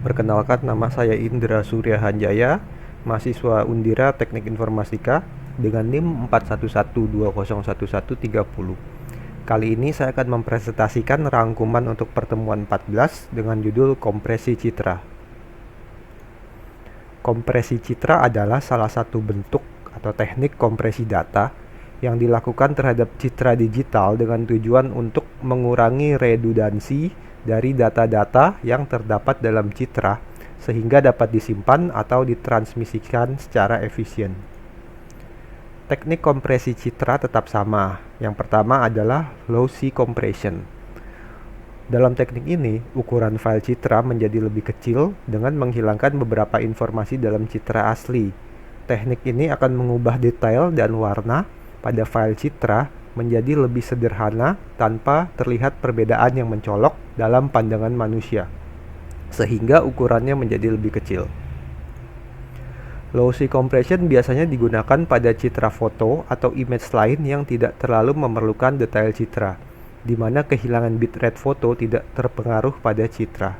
Perkenalkan, nama saya Indra Surya Hanjaya, mahasiswa Undira Teknik Informatika dengan NIM 4112011130. Kali ini saya akan mempresentasikan rangkuman untuk pertemuan 14 dengan judul Kompresi Citra. Kompresi citra adalah salah satu bentuk atau teknik kompresi data yang dilakukan terhadap citra digital dengan tujuan untuk mengurangi redundansi dari data-data yang terdapat dalam citra sehingga dapat disimpan atau ditransmisikan secara efisien. Teknik kompresi citra tetap sama. Yang pertama adalah lossy compression. Dalam teknik ini, ukuran file citra menjadi lebih kecil dengan menghilangkan beberapa informasi dalam citra asli. Teknik ini akan mengubah detail dan warna pada file citra menjadi lebih sederhana tanpa terlihat perbedaan yang mencolok dalam pandangan manusia, sehingga ukurannya menjadi lebih kecil. Lossy compression biasanya digunakan pada citra foto atau image lain yang tidak terlalu memerlukan detail citra, di mana kehilangan bitrate foto tidak terpengaruh pada citra.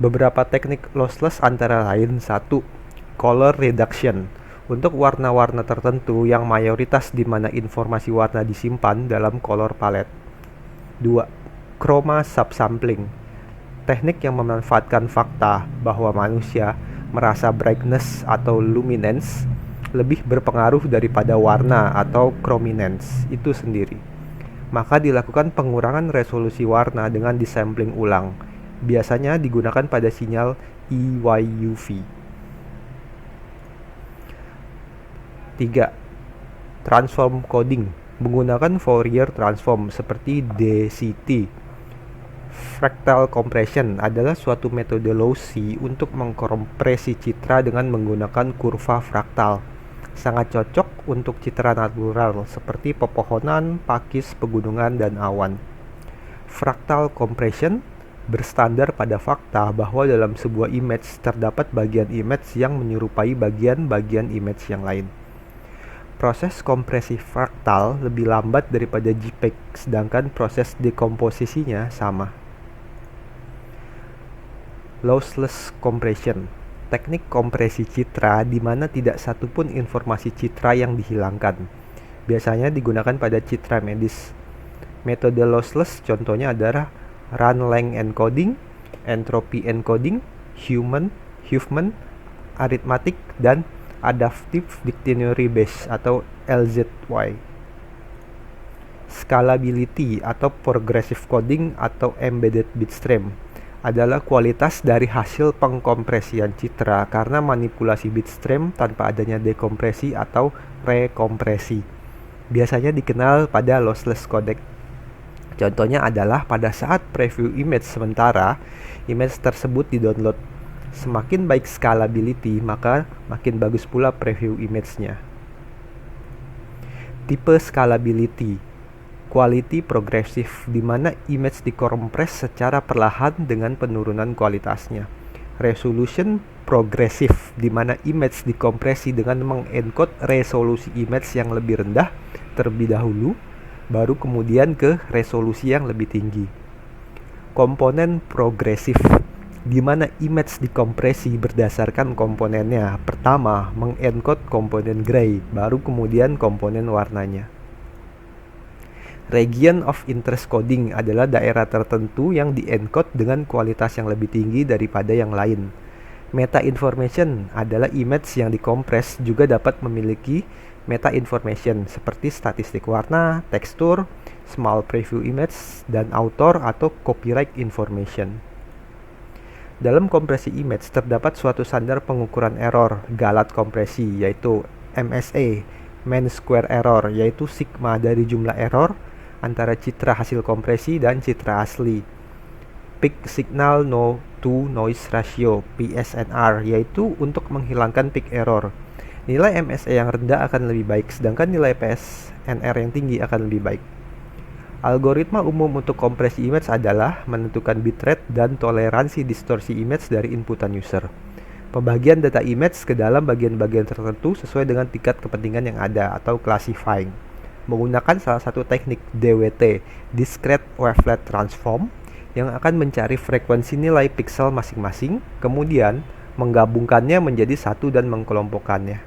Beberapa teknik lossless antara lain: 1. Color reduction. Untuk warna-warna tertentu yang mayoritas di mana informasi warna disimpan dalam color palette. 2. Chroma subsampling. Teknik yang memanfaatkan fakta bahwa manusia merasa brightness atau luminance lebih berpengaruh daripada warna atau chrominance itu sendiri. Maka dilakukan pengurangan resolusi warna dengan disampling ulang. Biasanya digunakan pada sinyal EYUV. 3. Transform coding menggunakan Fourier transform seperti DCT. Fractal compression adalah suatu metode lossy untuk mengkompresi citra dengan menggunakan kurva fraktal. Sangat cocok untuk citra natural seperti pepohonan, pakis, pegunungan, dan awan. Fractal compression berstandar pada fakta bahwa dalam sebuah image terdapat bagian image yang menyerupai bagian-bagian image yang lain. Proses kompresi fraktal lebih lambat daripada JPEG, sedangkan proses dekomposisinya sama. Lossless compression. Teknik kompresi citra di mana tidak satupun informasi citra yang dihilangkan. Biasanya digunakan pada citra medis. Metode lossless contohnya adalah run length encoding, entropy encoding, Huffman, arithmetic, dan adaptive dictionary base atau LZY. Scalability atau progressive coding atau embedded bitstream adalah kualitas dari hasil pengkompresian citra karena manipulasi bitstream tanpa adanya dekompresi atau rekompresi. Biasanya dikenal pada lossless codec. Contohnya adalah pada saat preview image sementara, image tersebut di-download. Semakin baik scalability, maka makin bagus pula preview image-nya. Tipe scalability. Quality progressive, di mana image dikompres secara perlahan dengan penurunan kualitasnya. Resolution progressive, di mana image dikompresi dengan mengencode resolusi image yang lebih rendah terlebih dahulu, baru kemudian ke resolusi yang lebih tinggi. Komponen progressive, di mana image dikompresi berdasarkan komponennya. Pertama, mengencode komponen gray, baru kemudian komponen warnanya. Region of interest coding adalah daerah tertentu yang di-encode dengan kualitas yang lebih tinggi daripada yang lain. Meta information adalah image yang dikompres juga dapat memiliki meta information seperti statistik warna, tekstur, small preview image, dan author atau copyright information. Dalam kompresi image terdapat suatu standar pengukuran error Galat kompresi, yaitu MSE, mean square error, yaitu sigma dari jumlah error antara citra hasil kompresi dan citra asli. Peak signal to noise ratio PSNR, yaitu untuk menghilangkan peak error. Nilai MSE yang rendah akan lebih baik, sedangkan nilai PSNR yang tinggi akan lebih baik. Algoritma umum untuk kompresi image adalah menentukan bitrate dan toleransi distorsi image dari inputan user. Pembagian data image ke dalam bagian-bagian tertentu sesuai dengan tingkat kepentingan yang ada atau classifying. Menggunakan salah satu teknik DWT, Discrete Wavelet Transform, yang akan mencari frekuensi nilai piksel masing-masing, kemudian menggabungkannya menjadi satu dan mengkelompokkannya.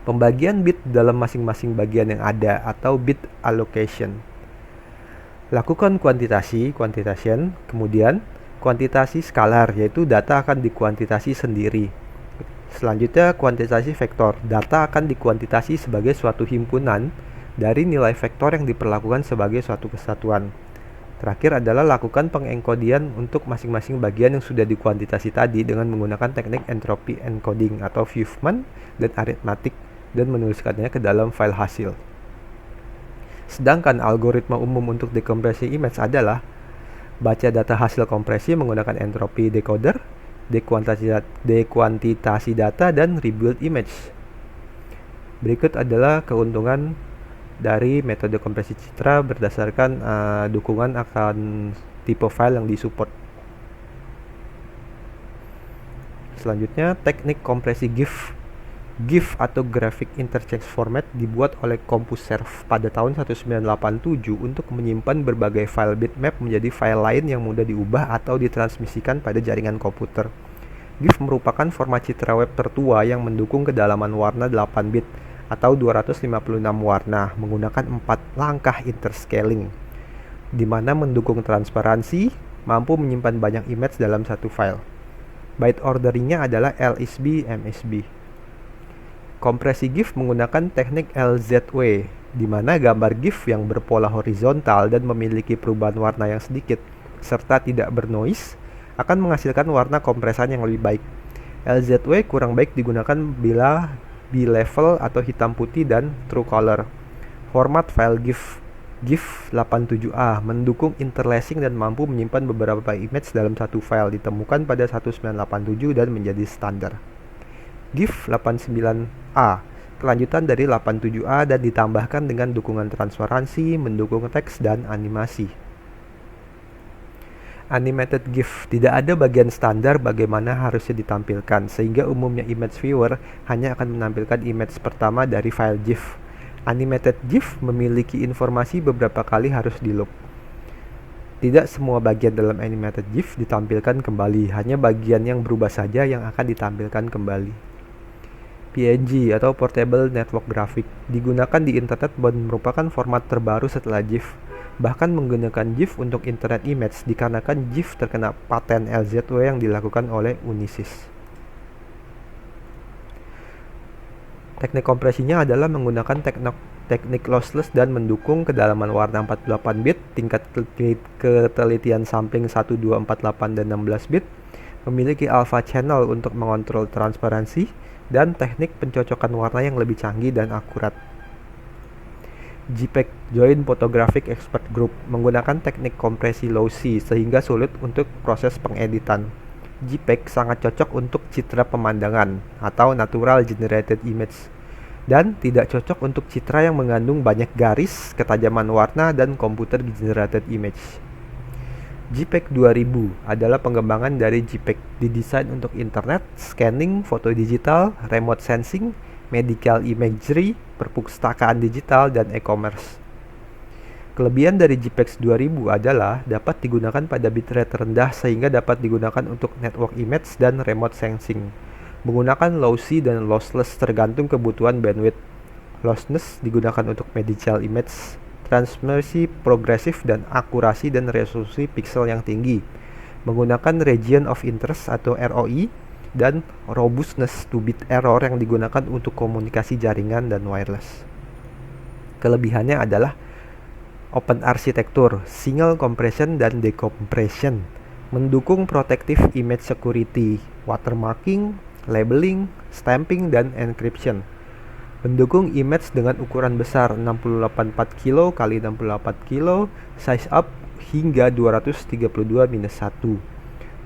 Pembagian bit dalam masing-masing bagian yang ada atau bit allocation. Lakukan quantitation, kemudian kuantitasi skalar, yaitu data akan dikuantitasi sendiri. Selanjutnya kuantitasi vektor, data akan dikuantitasi sebagai suatu himpunan dari nilai vektor yang diperlakukan sebagai suatu kesatuan. Terakhir adalah lakukan pengengkodian untuk masing-masing bagian yang sudah dikuantitasi tadi dengan menggunakan teknik entropy encoding atau Huffman dan arithmetic dan menuliskannya ke dalam file hasil. Sedangkan algoritma umum untuk dekompresi image adalah baca data hasil kompresi menggunakan entropy decoder, dekuantitasi data, dan rebuild image. Berikut adalah keuntungan dari metode kompresi citra berdasarkan dukungan akan tipe file yang disupport. Selanjutnya, teknik kompresi GIF. GIF atau Graphic Interchange Format dibuat oleh CompuServe pada tahun 1987 untuk menyimpan berbagai file bitmap menjadi file lain yang mudah diubah atau ditransmisikan pada jaringan komputer. GIF merupakan format citra web tertua yang mendukung kedalaman warna 8 bit atau 256 warna menggunakan 4 langkah interscaling, di mana mendukung transparansi, mampu menyimpan banyak image dalam satu file. Byte orderingnya adalah LSB MSB. Kompresi GIF menggunakan teknik LZW, di mana gambar GIF yang berpola horizontal dan memiliki perubahan warna yang sedikit, serta tidak bernoise, akan menghasilkan warna kompresan yang lebih baik. LZW kurang baik digunakan bila B-level atau hitam putih dan true color. Format file GIF 87A mendukung interlacing dan mampu menyimpan beberapa image dalam satu file, ditemukan pada 1987 dan menjadi standar. GIF 89A kelanjutan dari 87A dan ditambahkan dengan dukungan transparansi, mendukung teks dan animasi. Animated GIF, tidak ada bagian standar bagaimana harusnya ditampilkan, sehingga umumnya image viewer hanya akan menampilkan image pertama dari file GIF. Animated GIF memiliki informasi beberapa kali harus di loop. Tidak semua bagian dalam animated GIF ditampilkan kembali, hanya bagian yang berubah saja yang akan ditampilkan kembali. PNG atau Portable Network Graphic digunakan di internet dan merupakan format terbaru setelah GIF. Bahkan menggunakan GIF untuk internet image dikarenakan GIF terkena paten LZW yang dilakukan oleh Unisys. Teknik kompresinya adalah menggunakan teknik lossless dan mendukung kedalaman warna 48 bit, tingkat ketelitian sampling 1, 2, 4, 8, dan 16 bit, memiliki alpha channel untuk mengontrol transparansi, dan teknik pencocokan warna yang lebih canggih dan akurat. JPEG Joint Photographic Expert Group menggunakan teknik kompresi lossy sehingga sulit untuk proses pengeditan. JPEG sangat cocok untuk citra pemandangan atau Natural Generated Image dan tidak cocok untuk citra yang mengandung banyak garis, ketajaman warna, dan Computer Generated Image. JPEG 2000 adalah pengembangan dari JPEG, didesain untuk internet, scanning, foto digital, remote sensing, medical imagery, perpustakaan digital, dan e-commerce. Kelebihan dari JPEG 2000 adalah dapat digunakan pada bitrate rendah sehingga dapat digunakan untuk network image dan remote sensing. Menggunakan lossy dan lossless tergantung kebutuhan bandwidth. Lossless digunakan untuk medical image, transmisi progresif, dan akurasi dan resolusi pixel yang tinggi, menggunakan region of interest atau ROI, dan robustness to bit error yang digunakan untuk komunikasi jaringan dan wireless. Kelebihannya adalah open arsitektur, single compression dan decompression, mendukung protective image security, watermarking, labeling, stamping, dan encryption. Mendukung image dengan ukuran besar 684 kilo x 68 kilo, size up hingga 232-1.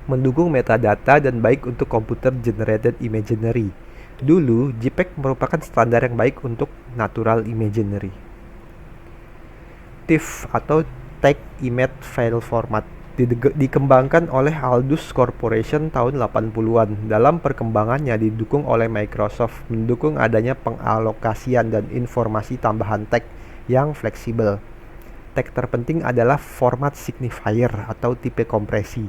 Mendukung metadata dan baik untuk computer generated imagery. Dulu, JPEG merupakan standar yang baik untuk natural imagery. TIFF atau Take Image File Format dikembangkan oleh Aldus Corporation tahun 80-an. Dalam perkembangannya didukung oleh Microsoft, mendukung adanya pengalokasian dan informasi tambahan tag yang fleksibel. tag terpenting adalah format signifier atau tipe kompresi.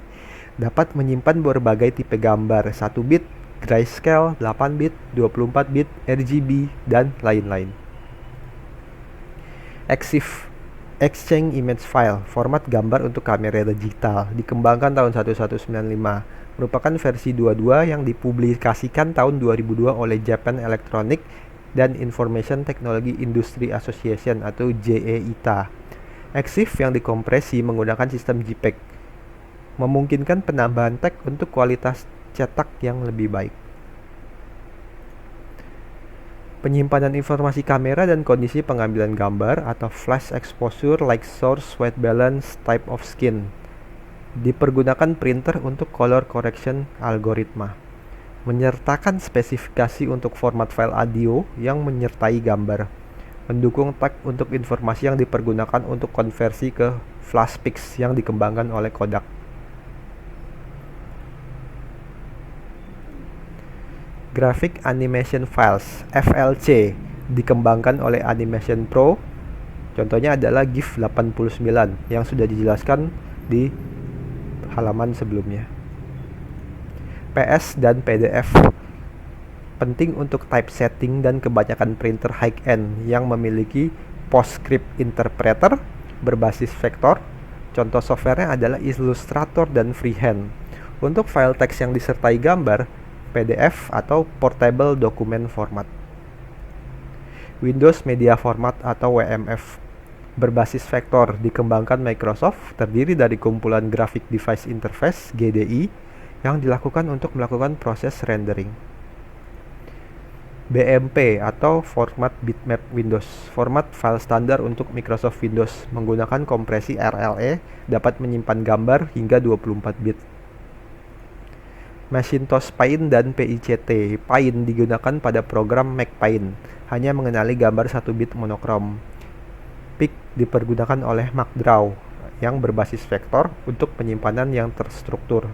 Dapat menyimpan berbagai tipe gambar, 1 bit, grayscale, 8 bit, 24 bit, RGB, dan lain-lain. EXIF, Exchange Image File, format gambar untuk kamera digital, dikembangkan tahun 1195, merupakan versi 22 yang dipublikasikan tahun 2002 oleh Japan Electronic dan Information Technology Industry Association atau JEITA. EXIF yang dikompresi menggunakan sistem JPEG, memungkinkan penambahan tag untuk kualitas cetak yang lebih baik. Penyimpanan informasi kamera dan kondisi pengambilan gambar atau flash exposure like source, white balance, type of skin. Dipergunakan printer untuk color correction algoritma. Menyertakan spesifikasi untuk format file audio yang menyertai gambar. Mendukung tag untuk informasi yang dipergunakan untuk konversi ke FlashPix yang dikembangkan oleh Kodak. Graphic Animation Files (FLC) dikembangkan oleh Animation Pro. Contohnya adalah GIF 89 yang sudah dijelaskan di halaman sebelumnya. PS dan PDF penting untuk typesetting dan kebanyakan printer high-end yang memiliki PostScript interpreter berbasis vektor. Contoh softwarenya adalah Illustrator dan Freehand. Untuk file teks yang disertai gambar, PDF atau Portable Document Format. Windows Media Format atau WMF berbasis vektor dikembangkan Microsoft, terdiri dari kumpulan Graphic Device Interface (GDI) yang dilakukan untuk melakukan proses rendering. BMP atau Format Bitmap Windows, format file standar untuk Microsoft Windows, menggunakan kompresi RLE, dapat menyimpan gambar hingga 24 bit. Macintosh Paint dan PICT. Paint digunakan pada program MacPaint, hanya mengenali gambar 1 bit monokrom. PIC dipergunakan oleh MacDraw yang berbasis vektor untuk penyimpanan yang terstruktur.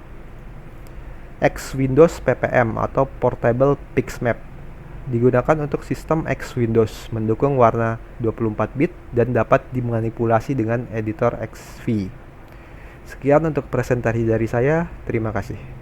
X Windows PPM atau Portable Pixmap digunakan untuk sistem X Windows, mendukung warna 24 bit dan dapat dimanipulasi dengan editor XV. Sekian untuk presentasi dari saya, terima kasih.